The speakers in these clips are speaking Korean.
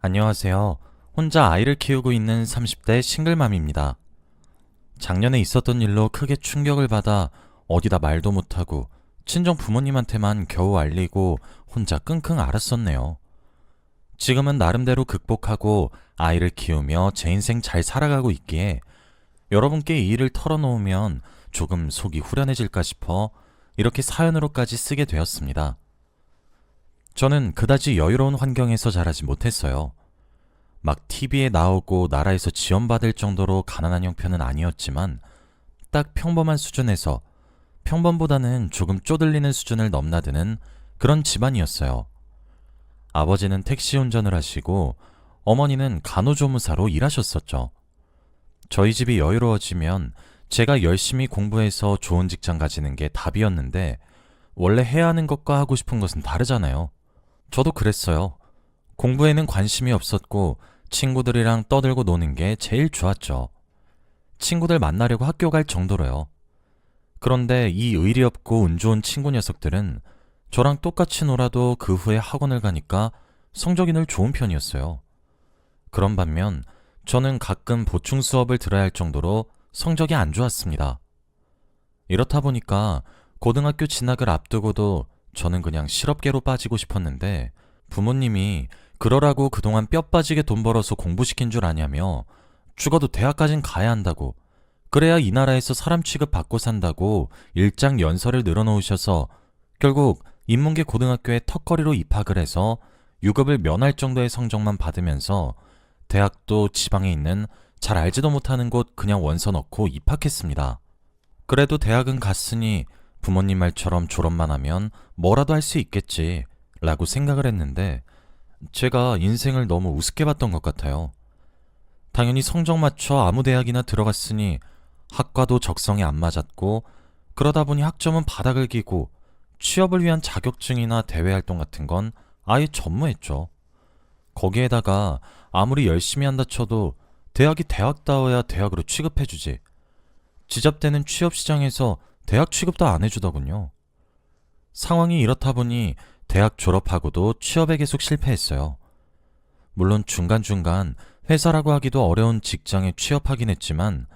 안녕하세요. 혼자 아이를 키우고 있는 30대 싱글맘입니다. 작년에 있었던 일로 크게 충격을 받아 어디다 말도 못하고 친정 부모님한테만 겨우 알리고 혼자 끙끙 앓았었네요. 지금은 나름대로 극복하고 아이를 키우며 제 인생 잘 살아가고 있기에 여러분께 이 일을 털어놓으면 조금 속이 후련해질까 싶어 이렇게 사연으로까지 쓰게 되었습니다. 저는 그다지 여유로운 환경에서 자라지 못했어요. 막 TV에 나오고 나라에서 지원받을 정도로 가난한 형편은 아니었지만 딱 평범한 수준에서 평범보다는 조금 쪼들리는 수준을 넘나드는 그런 집안이었어요. 아버지는 택시 운전을 하시고 어머니는 간호조무사로 일하셨었죠. 저희 집이 여유로워지면 제가 열심히 공부해서 좋은 직장 가지는 게 답이었는데 원래 해야 하는 것과 하고 싶은 것은 다르잖아요. 저도 그랬어요. 공부에는 관심이 없었고 친구들이랑 떠들고 노는 게 제일 좋았죠. 친구들 만나려고 학교 갈 정도로요. 그런데 이 의리 없고 운 좋은 친구 녀석들은 저랑 똑같이 놀아도 그 후에 학원을 가니까 성적이 늘 좋은 편이었어요. 그런 반면 저는 가끔 보충 수업을 들어야 할 정도로 성적이 안 좋았습니다. 이렇다 보니까 고등학교 진학을 앞두고도 저는 그냥 실업계로 빠지고 싶었는데 부모님이 그러라고 그동안 뼈 빠지게 돈 벌어서 공부시킨 줄 아냐며 죽어도 대학까진 가야 한다고, 그래야 이 나라에서 사람 취급 받고 산다고 일장 연설을 늘어놓으셔서 결국 인문계 고등학교에 턱걸이로 입학을 해서 유급을 면할 정도의 성적만 받으면서 대학도 지방에 있는 잘 알지도 못하는 곳 그냥 원서 넣고 입학했습니다. 그래도 대학은 갔으니 부모님 말처럼 졸업만 하면 뭐라도 할 수 있겠지 라고 생각을 했는데 제가 인생을 너무 우습게 봤던 것 같아요. 당연히 성적 맞춰 아무 대학이나 들어갔으니 학과도 적성에 안 맞았고 그러다 보니 학점은 바닥을 기고 취업을 위한 자격증이나 대외활동 같은 건 아예 전무했죠. 거기에다가 아무리 열심히 한다 쳐도 대학이 대학다워야 대학으로 취급해주지. 지잡되는 취업시장에서 대학 취급도 안 해주더군요. 상황이 이렇다 보니 대학 졸업하고도 취업에 계속 실패했어요. 물론 중간중간 회사라고 하기도 어려운 직장에 취업하긴 했지만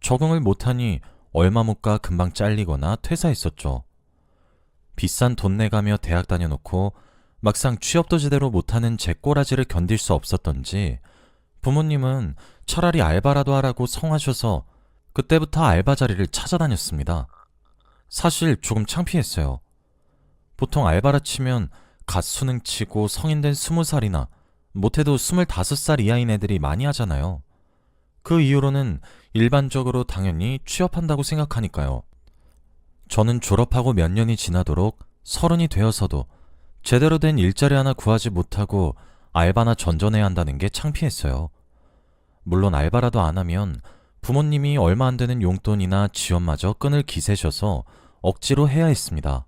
적응을 못하니 얼마 못 가 금방 잘리거나 퇴사했었죠. 비싼 돈 내가며 대학 다녀놓고 막상 취업도 제대로 못하는 제 꼬라지를 견딜 수 없었던지 부모님은 차라리 알바라도 하라고 성하셔서 그때부터 알바 자리를 찾아다녔습니다. 사실 조금 창피했어요. 보통 알바라 치면 갓 수능 치고 성인 된 20살이나 못해도 25살 이하인 애들이 많이 하잖아요. 그 이후로는 일반적으로 당연히 취업한다고 생각하니까요. 저는 졸업하고 몇 년이 지나도록 30이 되어서도 제대로 된 일자리 하나 구하지 못하고 알바나 전전해야 한다는 게 창피했어요. 물론 알바라도 안 하면 부모님이 얼마 안 되는 용돈이나 지원마저 끊을 기세셔서 억지로 해야 했습니다.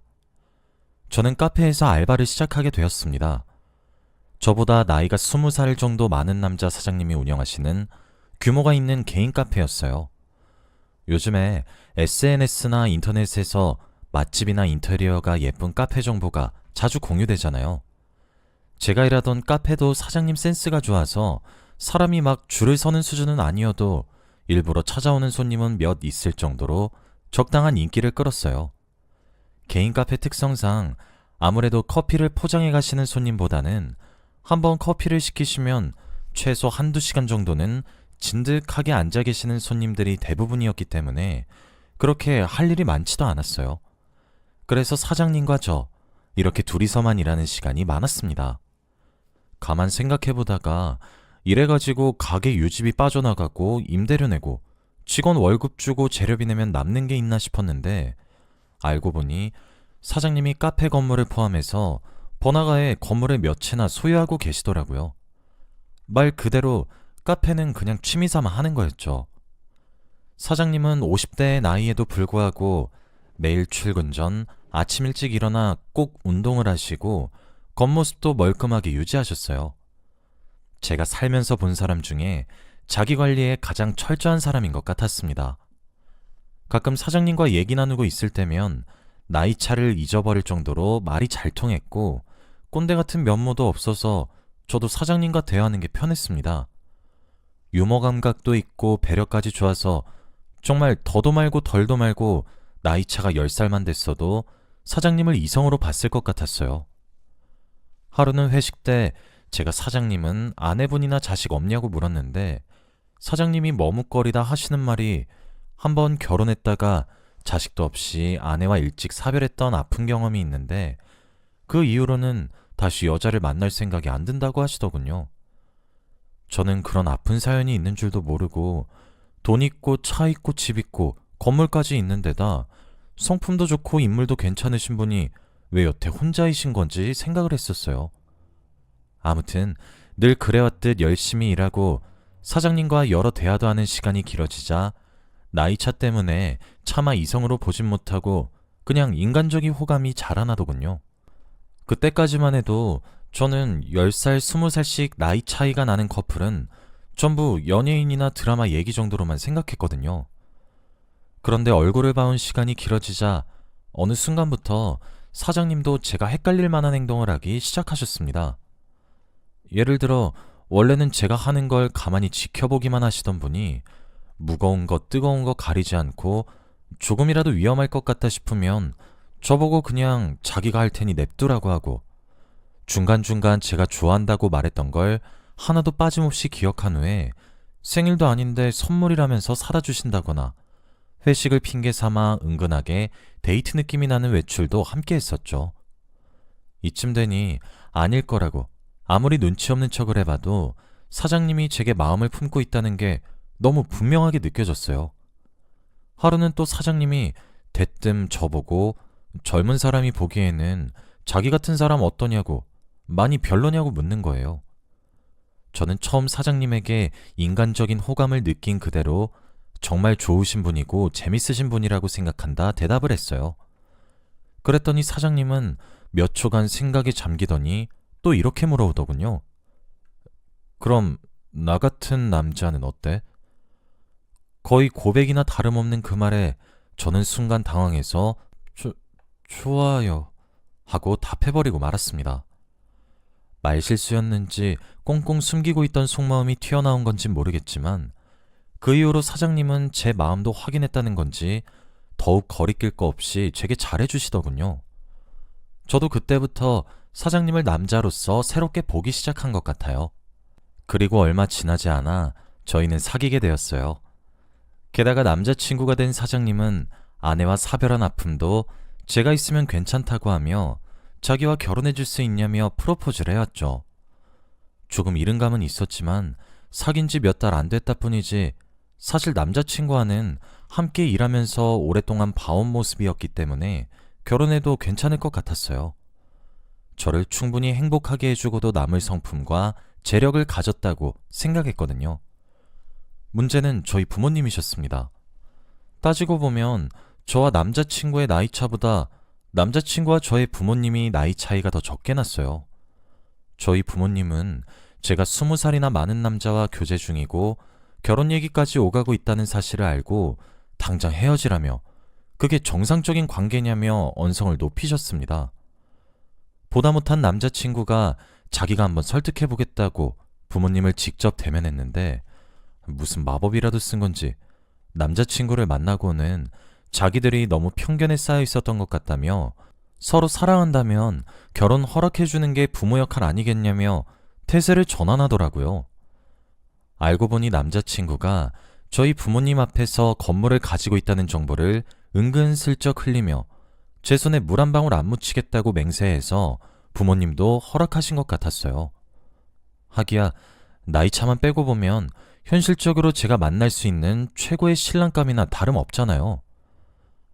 저는 카페에서 알바를 시작하게 되었습니다. 저보다 나이가 20살 정도 많은 남자 사장님이 운영하시는 규모가 있는 개인 카페였어요. 요즘에 SNS나 인터넷에서 맛집이나 인테리어가 예쁜 카페 정보가 자주 공유되잖아요. 제가 일하던 카페도 사장님 센스가 좋아서 사람이 막 줄을 서는 수준은 아니어도 일부러 찾아오는 손님은 몇 있을 정도로 적당한 인기를 끌었어요. 개인 카페 특성상 아무래도 커피를 포장해 가시는 손님보다는 한번 커피를 시키시면 최소 한두 시간 정도는 진득하게 앉아 계시는 손님들이 대부분이었기 때문에 그렇게 할 일이 많지도 않았어요. 그래서 사장님과 저 이렇게 둘이서만 일하는 시간이 많았습니다. 가만 생각해보다가 이래가지고 가게 유지비 빠져나가고 임대료 내고 직원 월급 주고 재료비 내면 남는 게 있나 싶었는데 알고 보니 사장님이 카페 건물을 포함해서 번화가에 건물을 몇 채나 소유하고 계시더라고요. 말 그대로 카페는 그냥 취미삼아 하는 거였죠. 사장님은 50대의 나이에도 불구하고 매일 출근 전 아침 일찍 일어나 꼭 운동을 하시고 겉모습도 멀끔하게 유지하셨어요. 제가 살면서 본 사람 중에 자기 관리에 가장 철저한 사람인 것 같았습니다. 가끔 사장님과 얘기 나누고 있을 때면 나이 차를 잊어버릴 정도로 말이 잘 통했고 꼰대 같은 면모도 없어서 저도 사장님과 대화하는 게 편했습니다. 유머 감각도 있고 배려까지 좋아서 정말 더도 말고 덜도 말고 나이 차가 10살만 됐어도 사장님을 이성으로 봤을 것 같았어요. 하루는 회식 때 제가 사장님은 아내분이나 자식 없냐고 물었는데 사장님이 머뭇거리다 하시는 말이 한번 결혼했다가 자식도 없이 아내와 일찍 사별했던 아픈 경험이 있는데 그 이후로는 다시 여자를 만날 생각이 안 든다고 하시더군요. 저는 그런 아픈 사연이 있는 줄도 모르고 돈 있고 차 있고 집 있고 건물까지 있는 데다 성품도 좋고 인물도 괜찮으신 분이 왜 여태 혼자이신 건지 생각을 했었어요. 아무튼 늘 그래왔듯 열심히 일하고 사장님과 여러 대화도 하는 시간이 길어지자 나이차 때문에 차마 이성으로 보진 못하고 그냥 인간적인 호감이 자라나더군요. 그때까지만 해도 저는 10살, 20살씩 나이 차이가 나는 커플은 전부 연예인이나 드라마 얘기 정도로만 생각했거든요. 그런데 얼굴을 봐온 시간이 길어지자 어느 순간부터 사장님도 제가 헷갈릴 만한 행동을 하기 시작하셨습니다. 예를 들어 원래는 제가 하는 걸 가만히 지켜보기만 하시던 분이 무거운 거 뜨거운 거 가리지 않고 조금이라도 위험할 것 같다 싶으면 저보고 그냥 자기가 할 테니 냅두라고 하고 중간중간 제가 좋아한다고 말했던 걸 하나도 빠짐없이 기억한 후에 생일도 아닌데 선물이라면서 사다 주신다거나 회식을 핑계 삼아 은근하게 데이트 느낌이 나는 외출도 함께 했었죠. 이쯤 되니 아닐 거라고 아무리 눈치 없는 척을 해봐도 사장님이 제게 마음을 품고 있다는 게 너무 분명하게 느껴졌어요. 하루는 또 사장님이 대뜸 저보고 젊은 사람이 보기에는 자기 같은 사람 어떠냐고 많이 별로냐고 묻는 거예요. 저는 처음 사장님에게 인간적인 호감을 느낀 그대로 정말 좋으신 분이고 재밌으신 분이라고 생각한다 대답을 했어요. 그랬더니 사장님은 몇 초간 생각에 잠기더니 또 이렇게 물어오더군요. 그럼 나 같은 남자는 어때? 거의 고백이나 다름없는 그 말에 저는 순간 당황해서 좋아요 하고 답해버리고 말았습니다. 말실수였는지 꽁꽁 숨기고 있던 속마음이 튀어나온 건진 모르겠지만 그 이후로 사장님은 제 마음도 확인했다는 건지 더욱 거리낄 거 없이 제게 잘해주시더군요. 저도 그때부터 사장님을 남자로서 새롭게 보기 시작한 것 같아요. 그리고 얼마 지나지 않아 저희는 사귀게 되었어요. 게다가 남자친구가 된 사장님은 아내와 사별한 아픔도 제가 있으면 괜찮다고 하며 자기와 결혼해줄 수 있냐며 프로포즈를 해왔죠. 조금 이른 감은 있었지만 사귄 지 몇 달 안 됐다 뿐이지 사실 남자친구와는 함께 일하면서 오랫동안 봐온 모습이었기 때문에 결혼해도 괜찮을 것 같았어요. 저를 충분히 행복하게 해주고도 남을 성품과 재력을 가졌다고 생각했거든요. 문제는 저희 부모님이셨습니다. 따지고 보면 저와 남자친구의 나이차보다 남자친구와 저의 부모님이 나이 차이가 더 적게 났어요. 저희 부모님은 제가 20살이나 많은 남자와 교제 중이고 결혼 얘기까지 오가고 있다는 사실을 알고 당장 헤어지라며 그게 정상적인 관계냐며 언성을 높이셨습니다. 보다 못한 남자친구가 자기가 한번 설득해보겠다고 부모님을 직접 대면했는데 무슨 마법이라도 쓴 건지 남자친구를 만나고는 자기들이 너무 편견에 쌓여 있었던 것 같다며 서로 사랑한다면 결혼 허락해주는 게 부모 역할 아니겠냐며 태세를 전환하더라고요. 알고 보니 남자친구가 저희 부모님 앞에서 건물을 가지고 있다는 정보를 은근슬쩍 흘리며 제 손에 물 한 방울 안 묻히겠다고 맹세해서 부모님도 허락하신 것 같았어요. 하기야 나이차만 빼고 보면 현실적으로 제가 만날 수 있는 최고의 신랑감이나 다름없잖아요.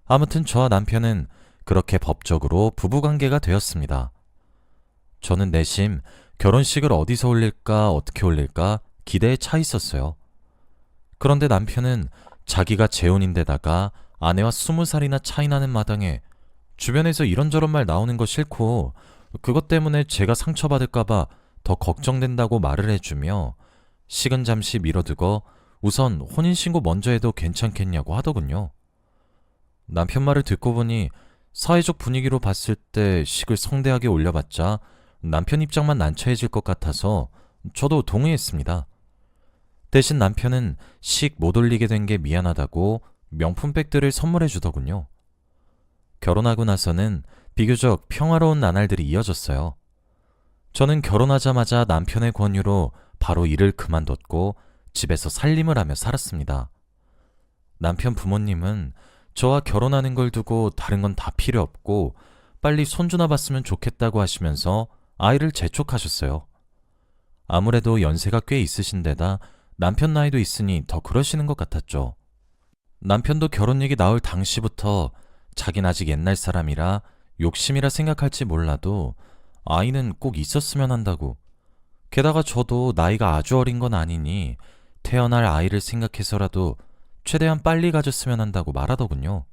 아무튼 저와 남편은 그렇게 법적으로 부부관계가 되었습니다. 저는 내심 결혼식을 어디서 올릴까 어떻게 올릴까 기대에 차 있었어요. 그런데 남편은 자기가 재혼인데다가 아내와 20살이나 차이 나는 마당에 주변에서 이런저런 말 나오는 거 싫고 그것 때문에 제가 상처받을까봐 더 걱정된다고 말을 해주며 식은 잠시 미뤄두고 우선 혼인신고 먼저 해도 괜찮겠냐고 하더군요. 남편 말을 듣고 보니 사회적 분위기로 봤을 때 식을 성대하게 올려봤자 남편 입장만 난처해질 것 같아서 저도 동의했습니다. 대신 남편은 식 못 올리게 된 게 미안하다고 명품백들을 선물해 주더군요. 결혼하고 나서는 비교적 평화로운 나날들이 이어졌어요. 저는 결혼하자마자 남편의 권유로 바로 일을 그만뒀고 집에서 살림을 하며 살았습니다. 남편 부모님은 저와 결혼하는 걸 두고 다른 건 다 필요 없고 빨리 손주나 봤으면 좋겠다고 하시면서 아이를 재촉하셨어요. 아무래도 연세가 꽤 있으신 데다 남편 나이도 있으니 더 그러시는 것 같았죠. 남편도 결혼 얘기 나올 당시부터 자긴 아직 옛날 사람이라 욕심이라 생각할지 몰라도 아이는 꼭 있었으면 한다고. 게다가 저도 나이가 아주 어린 건 아니니 태어날 아이를 생각해서라도 최대한 빨리 가졌으면 한다고 말하더군요.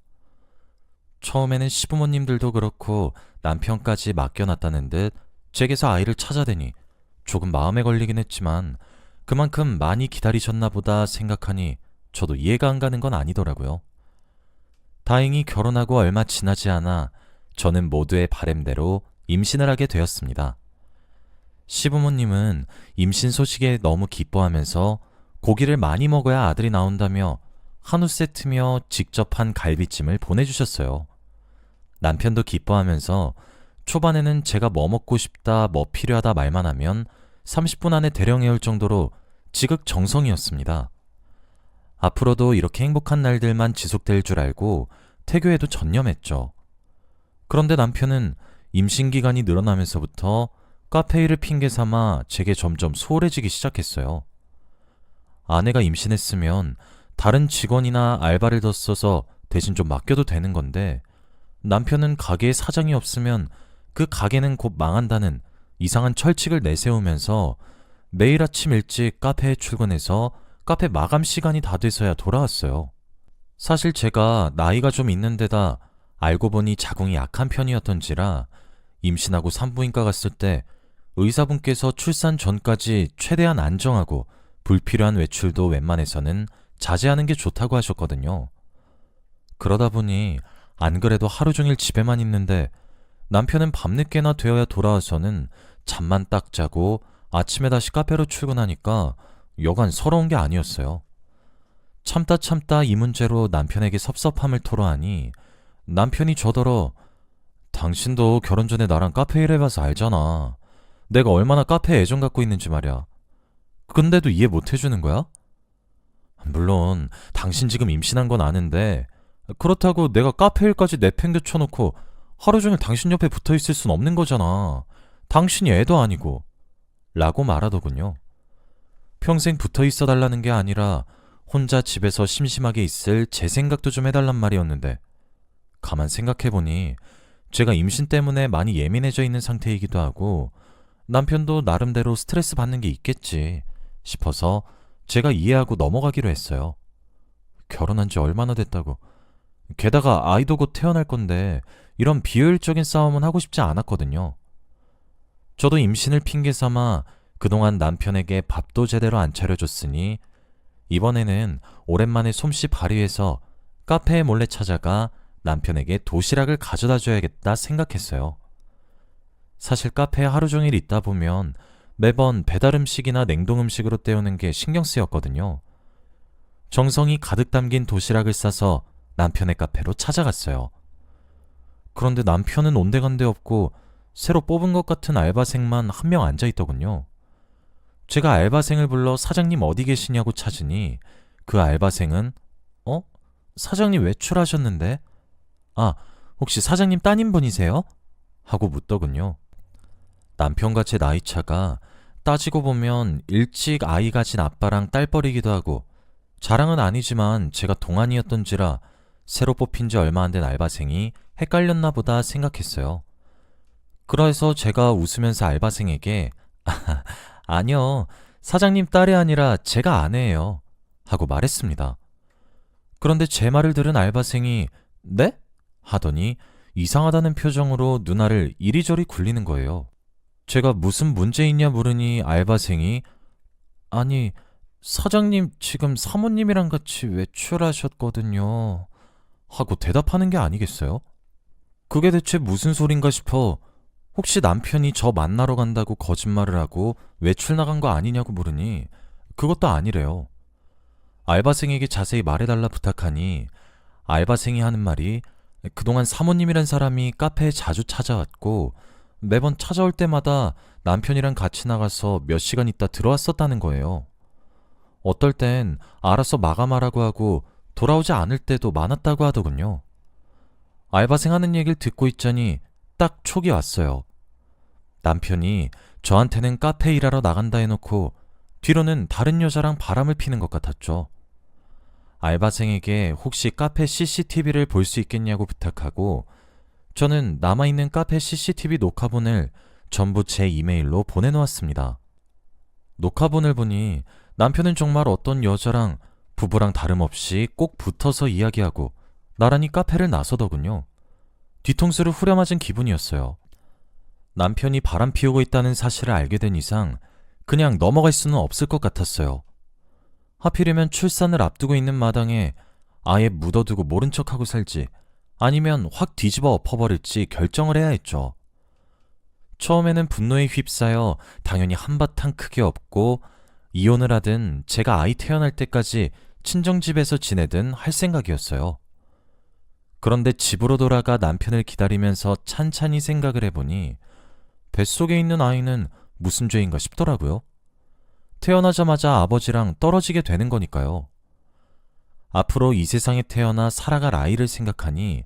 처음에는 시부모님들도 그렇고 남편까지 맡겨놨다는 듯 제게서 아이를 찾아대니 조금 마음에 걸리긴 했지만 그만큼 많이 기다리셨나 보다 생각하니 저도 이해가 안 가는 건 아니더라고요. 다행히 결혼하고 얼마 지나지 않아 저는 모두의 바램대로 임신을 하게 되었습니다. 시부모님은 임신 소식에 너무 기뻐하면서 고기를 많이 먹어야 아들이 나온다며 한우 세트며 직접 한 갈비찜을 보내주셨어요. 남편도 기뻐하면서 초반에는 제가 뭐 먹고 싶다, 뭐 필요하다 말만 하면 30분 안에 대령해올 정도로 지극정성이었습니다. 앞으로도 이렇게 행복한 날들만 지속될 줄 알고 태교에도 전념했죠. 그런데 남편은 임신 기간이 늘어나면서부터 카페 일을 핑계 삼아 제게 점점 소홀해지기 시작했어요. 아내가 임신했으면 다른 직원이나 알바를 더 써서 대신 좀 맡겨도 되는 건데 남편은 가게에 사장이 없으면 그 가게는 곧 망한다는 이상한 철칙을 내세우면서 매일 아침 일찍 카페에 출근해서 카페 마감 시간이 다 돼서야 돌아왔어요. 사실 제가 나이가 좀 있는 데다 알고 보니 자궁이 약한 편이었던지라 임신하고 산부인과 갔을 때 의사분께서 출산 전까지 최대한 안정하고 불필요한 외출도 웬만해서는 자제하는 게 좋다고 하셨거든요. 그러다 보니 안 그래도 하루 종일 집에만 있는데 남편은 밤늦게나 되어야 돌아와서는 잠만 딱 자고 아침에 다시 카페로 출근하니까 여간 서러운 게 아니었어요. 참다 이 문제로 남편에게 섭섭함을 토로하니 남편이 저더러 당신도 결혼 전에 나랑 카페 일해봐서 알잖아. 내가 얼마나 카페에 애정 갖고 있는지 말이야. 근데도 이해 못 해주는 거야? 물론 당신 지금 임신한 건 아는데 그렇다고 내가 카페 일까지 내팽개쳐놓고 하루 종일 당신 옆에 붙어있을 순 없는 거잖아. 당신이 애도 아니고 라고 말하더군요. 평생 붙어있어 달라는 게 아니라 혼자 집에서 심심하게 있을 제 생각도 좀 해달란 말이었는데 가만 생각해보니 제가 임신 때문에 많이 예민해져 있는 상태이기도 하고 남편도 나름대로 스트레스 받는 게 있겠지 싶어서 제가 이해하고 넘어가기로 했어요. 결혼한 지 얼마나 됐다고. 게다가 아이도 곧 태어날 건데 이런 비효율적인 싸움은 하고 싶지 않았거든요. 저도 임신을 핑계 삼아 그동안 남편에게 밥도 제대로 안 차려줬으니 이번에는 오랜만에 솜씨 발휘해서 카페에 몰래 찾아가 남편에게 도시락을 가져다 줘야겠다 생각했어요. 사실 카페에 하루 종일 있다 보면 매번 배달 음식이나 냉동 음식으로 때우는 게 신경 쓰였거든요. 정성이 가득 담긴 도시락을 싸서 남편의 카페로 찾아갔어요. 그런데 남편은 온데간데 없고 새로 뽑은 것 같은 알바생만 한 명 앉아있더군요. 제가 알바생을 불러 사장님 어디 계시냐고 찾으니 그 알바생은 사장님 외출하셨는데? 아, 혹시 사장님 따님분이세요? 하고 묻더군요. 남편과 제 나이차가 따지고 보면 일찍 아이 가진 아빠랑 딸뻘이기도 하고 자랑은 아니지만 제가 동안이었던지라 새로 뽑힌 지 얼마 안 된 알바생이 헷갈렸나 보다 생각했어요. 그래서 제가 웃으면서 알바생에게 아니요, 사장님 딸이 아니라 제가 아내예요 하고 말했습니다. 그런데 제 말을 들은 알바생이 네? 하더니 이상하다는 표정으로 누나를 이리저리 굴리는 거예요. 제가 무슨 문제 있냐 물으니 알바생이 아니, 사장님 지금 사모님이랑 같이 외출하셨거든요 하고 대답하는 게 아니겠어요? 그게 대체 무슨 소린가 싶어 혹시 남편이 저 만나러 간다고 거짓말을 하고 외출 나간 거 아니냐고 물으니 그것도 아니래요. 알바생에게 자세히 말해달라 부탁하니 알바생이 하는 말이 그동안 사모님이란 사람이 카페에 자주 찾아왔고 매번 찾아올 때마다 남편이랑 같이 나가서 몇 시간 있다 들어왔었다는 거예요. 어떨 땐 알아서 마감하라고 하고 돌아오지 않을 때도 많았다고 하더군요. 알바생 하는 얘기를 듣고 있자니 딱 촉이 왔어요. 남편이 저한테는 카페 일하러 나간다 해놓고 뒤로는 다른 여자랑 바람을 피는 것 같았죠. 알바생에게 혹시 카페 CCTV를 볼 수 있겠냐고 부탁하고 저는 남아있는 카페 CCTV 녹화본을 전부 제 이메일로 보내놓았습니다. 녹화본을 보니 남편은 정말 어떤 여자랑 부부랑 다름없이 꼭 붙어서 이야기하고 나란히 카페를 나서더군요. 뒤통수를 후려맞은 기분이었어요. 남편이 바람 피우고 있다는 사실을 알게 된 이상 그냥 넘어갈 수는 없을 것 같았어요. 하필이면 출산을 앞두고 있는 마당에 아예 묻어두고 모른 척하고 살지 아니면 확 뒤집어 엎어버릴지 결정을 해야 했죠. 처음에는 분노에 휩싸여 당연히 한바탕 크게 엎고 이혼을 하든 제가 아이 태어날 때까지 친정집에서 지내든 할 생각이었어요. 그런데 집으로 돌아가 남편을 기다리면서 찬찬히 생각을 해보니 뱃속에 있는 아이는 무슨 죄인가 싶더라고요. 태어나자마자 아버지랑 떨어지게 되는 거니까요. 앞으로 이 세상에 태어나 살아갈 아이를 생각하니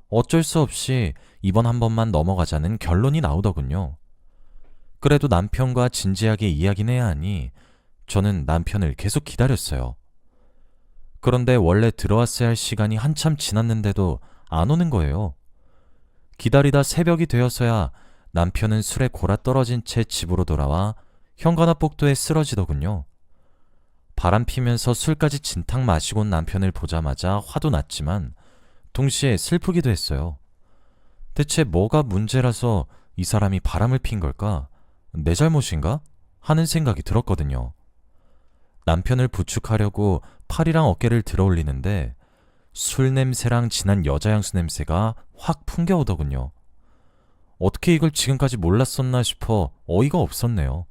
어쩔 수 없이 이번 한 번만 넘어가자는 결론이 나오더군요. 그래도 남편과 진지하게 이야기는 해야 하니 저는 남편을 계속 기다렸어요. 그런데 원래 들어왔어야 할 시간이 한참 지났는데도 안 오는 거예요. 기다리다 새벽이 되어서야 남편은 술에 골아떨어진 채 집으로 돌아와 현관앞 복도에 쓰러지더군요. 바람 피면서 술까지 진탕 마시고 온 남편을 보자마자 화도 났지만 동시에 슬프기도 했어요. 대체 뭐가 문제라서 이 사람이 바람을 핀 걸까? 내 잘못인가? 하는 생각이 들었거든요. 남편을 부축하려고 팔이랑 어깨를 들어 올리는데 술 냄새랑 진한 여자 향수 냄새가 확 풍겨오더군요. 어떻게 이걸 지금까지 몰랐었나 싶어 어이가 없었네요.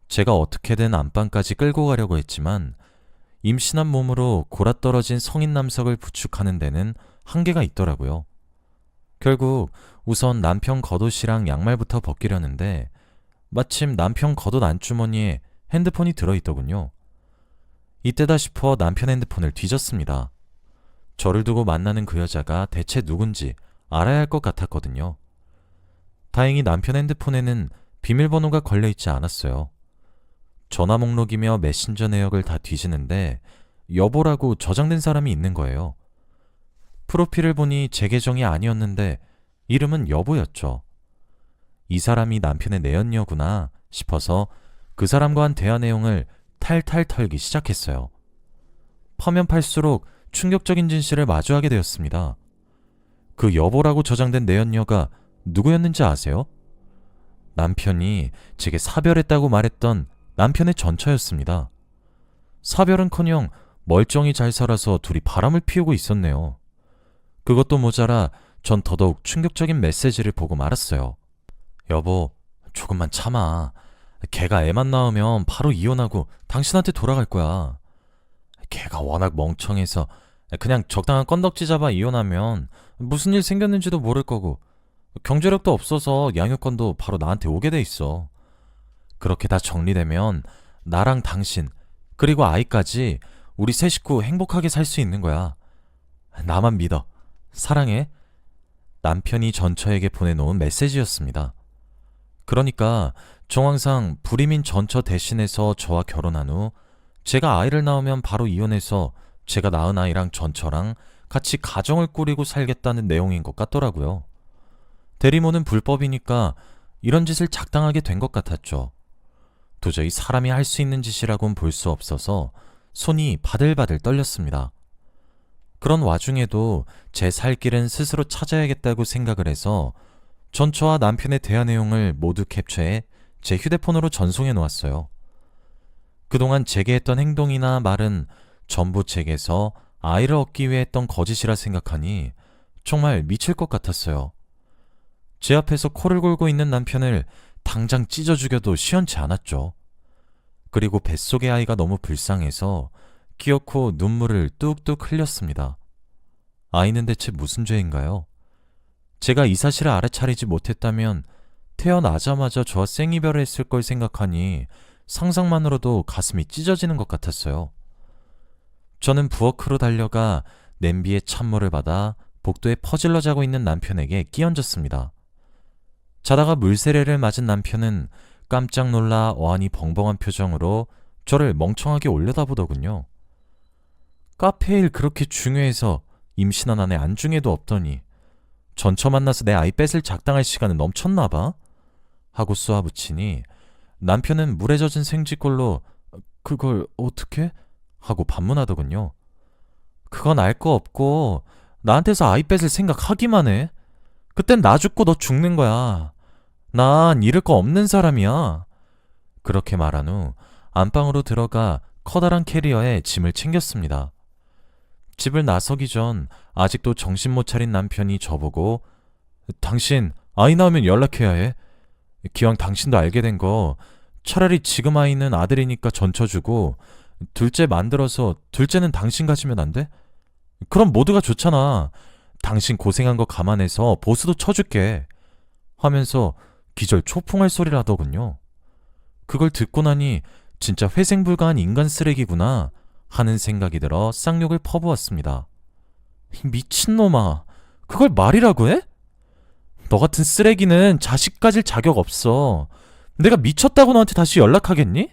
제가 어떻게든 안방까지 끌고 가려고 했지만 임신한 몸으로 골아떨어진 성인 남석을 부축하는 데는 한계가 있더라고요. 결국 우선 남편 겉옷이랑 양말부터 벗기려는데 마침 남편 겉옷 안주머니에 핸드폰이 들어있더군요. 이때다 싶어 남편 핸드폰을 뒤졌습니다. 저를 두고 만나는 그 여자가 대체 누군지 알아야 할 것 같았거든요. 다행히 남편 핸드폰에는 비밀번호가 걸려있지 않았어요. 전화 목록이며 메신저 내역을 다 뒤지는데 여보라고 저장된 사람이 있는 거예요. 프로필을 보니 제 계정이 아니었는데 이름은 여보였죠. 이 사람이 남편의 내연녀구나 싶어서 그 사람과 한 대화 내용을 탈탈 털기 시작했어요. 파면 팔수록 충격적인 진실을 마주하게 되었습니다. 그 여보라고 저장된 내연녀가 누구였는지 아세요? 남편이 제게 사별했다고 말했던 남편의 전처였습니다. 사별은커녕 멀쩡히 잘 살아서 둘이 바람을 피우고 있었네요. 그것도 모자라 전 더더욱 충격적인 메시지를 보고 말았어요. 여보, 조금만 참아. 걔가 애만 낳으면 바로 이혼하고 당신한테 돌아갈 거야. 걔가 워낙 멍청해서 그냥 적당한 건덕지 잡아 이혼하면 무슨 일 생겼는지도 모를 거고 경제력도 없어서 양육권도 바로 나한테 오게 돼 있어. 그렇게 다 정리되면 나랑 당신 그리고 아이까지 우리 세 식구 행복하게 살 수 있는 거야. 나만 믿어. 사랑해. 남편이 전처에게 보내놓은 메시지였습니다. 그러니까 정황상 불임인 전처 대신해서 저와 결혼한 후 제가 아이를 낳으면 바로 이혼해서 제가 낳은 아이랑 전처랑 같이 가정을 꾸리고 살겠다는 내용인 것 같더라고요. 대리모는 불법이니까 이런 짓을 작당하게 된 것 같았죠. 도저히 사람이 할 수 있는 짓이라고는 볼 수 없어서 손이 바들바들 떨렸습니다. 그런 와중에도 제 살 길은 스스로 찾아야겠다고 생각을 해서 전처와 남편의 대화 내용을 모두 캡처해 제 휴대폰으로 전송해 놓았어요. 그동안 제게 했던 행동이나 말은 전부 제게서 아이를 얻기 위해 했던 거짓이라 생각하니 정말 미칠 것 같았어요. 제 앞에서 코를 골고 있는 남편을 당장 찢어 죽여도 시원치 않았죠. 그리고 뱃속의 아이가 너무 불쌍해서 기어코 눈물을 뚝뚝 흘렸습니다. 아이는 대체 무슨 죄인가요? 제가 이 사실을 알아차리지 못했다면 태어나자마자 저와 생이별을 했을 걸 생각하니 상상만으로도 가슴이 찢어지는 것 같았어요. 저는 부엌으로 달려가 냄비에 찬물을 받아 복도에 퍼질러 자고 있는 남편에게 끼얹었습니다. 자다가 물세례를 맞은 남편은 깜짝 놀라 어안이 벙벙한 표정으로 저를 멍청하게 올려다보더군요. 카페 일 그렇게 중요해서 임신한 아내 안중에도 없더니 전처 만나서 내 아이 뺏을 작당할 시간은 넘쳤나 봐? 하고 쏘아붙이니 남편은 물에 젖은 생쥐꼴로 그걸 어떻게? 하고 반문하더군요. 그건 알 거 없고 나한테서 아이 뺏을 생각하기만 해. 그땐 나 죽고 너 죽는 거야. 난 잃을 거 없는 사람이야. 그렇게 말한 후 안방으로 들어가 커다란 캐리어에 짐을 챙겼습니다. 집을 나서기 전 아직도 정신 못 차린 남편이 저보고 당신 아이 낳으면 연락해야 해. 기왕 당신도 알게 된 거 차라리 지금 아이는 아들이니까 전쳐주고 둘째 만들어서 둘째는 당신 가지면 안 돼? 그럼 모두가 좋잖아. 당신 고생한 거 감안해서 보수도 쳐줄게. 하면서 기절 초풍할 소리를 하더군요. 그걸 듣고 나니 진짜 회생불가한 인간 쓰레기구나 하는 생각이 들어 쌍욕을 퍼부었습니다. 미친놈아, 그걸 말이라고 해? 너 같은 쓰레기는 자식 가질 자격 없어. 내가 미쳤다고 너한테 다시 연락하겠니?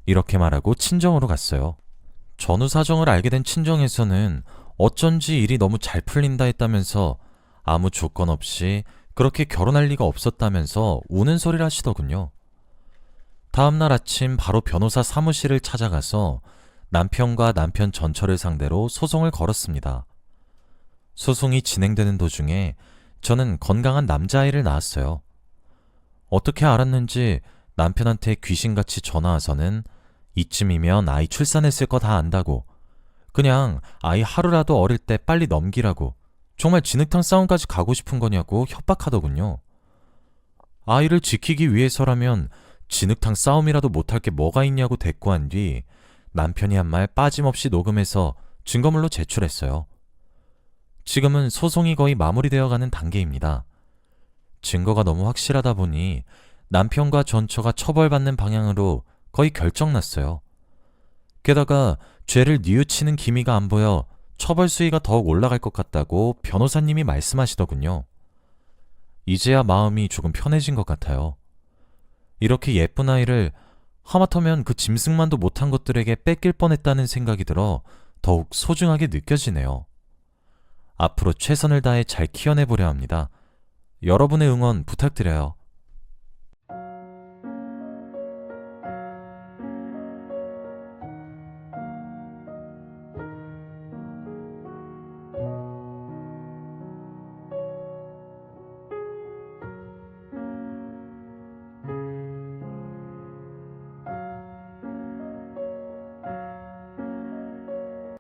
이렇게 말하고 친정으로 갔어요. 전후 사정을 알게 된 친정에서는 어쩐지 일이 너무 잘 풀린다 했다면서 아무 조건 없이 그렇게 결혼할 리가 없었다면서 우는 소리를 하시더군요. 다음날 아침 바로 변호사 사무실을 찾아가서 남편과 남편 전처를 상대로 소송을 걸었습니다. 소송이 진행되는 도중에 저는 건강한 남자아이를 낳았어요. 어떻게 알았는지 남편한테 귀신같이 전화와서는 이쯤이면 아이 출산했을 거 다 안다고, 그냥 아이 하루라도 어릴 때 빨리 넘기라고, 정말 진흙탕 싸움까지 가고 싶은 거냐고 협박하더군요. 아이를 지키기 위해서라면 진흙탕 싸움이라도 못할 게 뭐가 있냐고 대꾸한 뒤 남편이 한 말 빠짐없이 녹음해서 증거물로 제출했어요. 지금은 소송이 거의 마무리되어 가는 단계입니다. 증거가 너무 확실하다 보니 남편과 전처가 처벌받는 방향으로 거의 결정났어요. 게다가 죄를 뉘우치는 기미가 안 보여 처벌 수위가 더욱 올라갈 것 같다고 변호사님이 말씀하시더군요. 이제야 마음이 조금 편해진 것 같아요. 이렇게 예쁜 아이를 하마터면 그 짐승만도 못한 것들에게 뺏길 뻔했다는 생각이 들어 더욱 소중하게 느껴지네요. 앞으로 최선을 다해 잘 키워내보려 합니다. 여러분의 응원 부탁드려요.